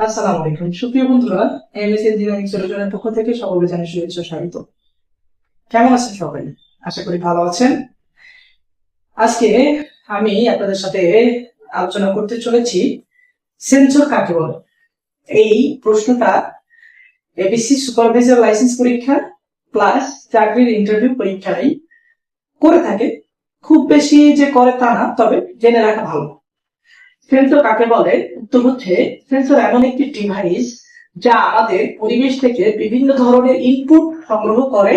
আসসালামু আলাইকুম সুপ্রিয় বন্ধুরা, এমএস ইঞ্জিনিয়ারিং সলিউশনের পক্ষ থেকে সকলকে জানাই শুভেচ্ছা স্বাগত। কেমন আছেন সবাই? আশা করি ভালো আছেন। আজকে আমি আপনাদের সাথে আলোচনা করতে চলেছি সেন্সর কাকে বলে। এই প্রশ্নটা এবিসি সুপারভাইজার লাইসেন্স পরীক্ষা প্লাস চাকরির ইন্টারভিউ পরীক্ষায় করে থাকে। খুব বেশি যে করে তা না, তবে জেনে রাখা ভালো। সেন্সর কাকে বলে? উত্তর হচ্ছে, সেন্সর এমন একটি ডিভাইস যা আমাদের পরিবেশ থেকে বিভিন্ন ধরনের ইনপুট সংগ্রহ করে,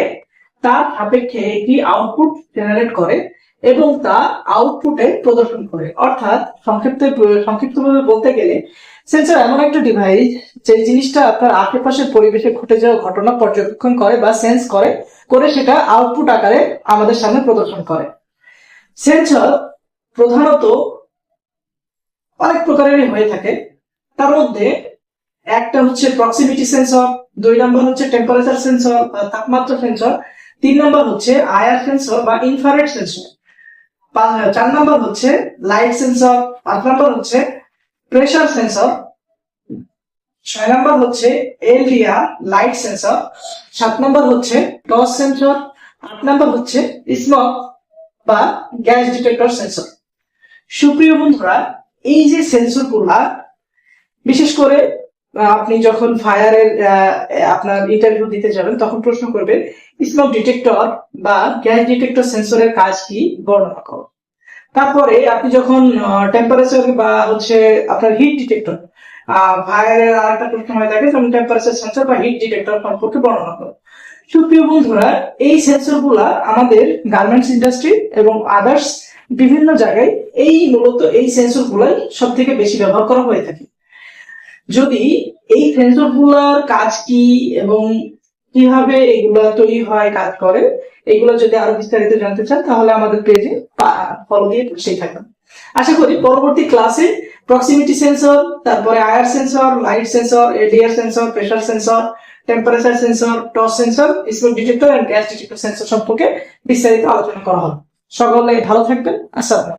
তার সাপেক্ষে একটি আউটপুট জেনারেট করে এবং তা আউটপুটে প্রদর্শন করে। অর্থাৎ সংক্ষিপ্তভাবে বলতে গেলে, সেন্সর এমন একটা ডিভাইস যে জিনিসটা আপনার আশেপাশের পরিবেশে ঘটে যাওয়া ঘটনা পর্যবেক্ষণ করে বা সেন্স করে করে সেটা আউটপুট আকারে আমাদের সামনে প্রদর্শন করে। সেন্সর প্রধানত অনেক প্রকারেরই হয়ে থাকে। তার মধ্যে একটা হচ্ছে প্রক্সিমিটি সেন্সর, 2 নম্বর হচ্ছে টেম্পারেচার সেন্সর বা তাপমাত্রা সেন্সর, 3 নম্বর হচ্ছে আয়ার সেন্সর বা ইনফ্রারেড সেন্সর, 4 নম্বর হচ্ছে লাইট সেন্সর, 5 নম্বর হচ্ছে প্রেসার সেন্সর, 6 নম্বর হচ্ছে এলডিআর লাইট সেন্সর, 7 নম্বর হচ্ছে টস সেন্সর, 8 নম্বর হচ্ছে স্মোক বা গ্যাস ডিটেক্টর সেন্সর। সুপ্রিয় বন্ধুরা, এই যে সেন্সর গুলা, বিশেষ করে আপনি যখন ফায়ারের আপনার ইন্টারভিউ দিতে যাবেন তখন প্রশ্ন করবে স্মোক ডিটেক্টর বা গ্যাস ডিটেক্টর সেন্সরের কাজ কি, বর্ণনা করো। তারপরে আপনি যখন টেম্পারেচার বা হচ্ছে আপনার হিট ডিটেক্টর, ফায়ারের আর একটা প্রশ্ন হয়ে থাকে, যেমন টেম্পারেচার সেন্সর বা হিট ডিটেক্টর সম্পর্কে বর্ণনা করো। সুপ্রিয় বন্ধুরা, এই সেন্সর গুলা আমাদের গার্মেন্টস ইন্ডাস্ট্রি এবং আদার্স বিভিন্ন জায়গায় মূলত এই সেন্সর গুলাই সব থেকে বেশি ব্যবহার করা হয়ে থাকে। যদি এই সেন্সর গুলার কাজ কি এবং কিভাবে এগুলা তৈরি হয়, কাজ করে, এগুলো যদি আরো বিস্তারিত জানতে চান তাহলে আমাদের পেজে ফলো দিয়ে সেই থাকবেন। আশা করি পরবর্তী ক্লাসে প্রক্সিমিটি সেন্সর, তারপরে IR sensor, light sensor, ADR sensor, pressure sensor, temperature sensor, touch sensor, smoke detector and gas detector sensor সম্পর্কে বিস্তারিত আলোচনা করা হবে। সকলে ভালো থাকবেন। আসসালাম।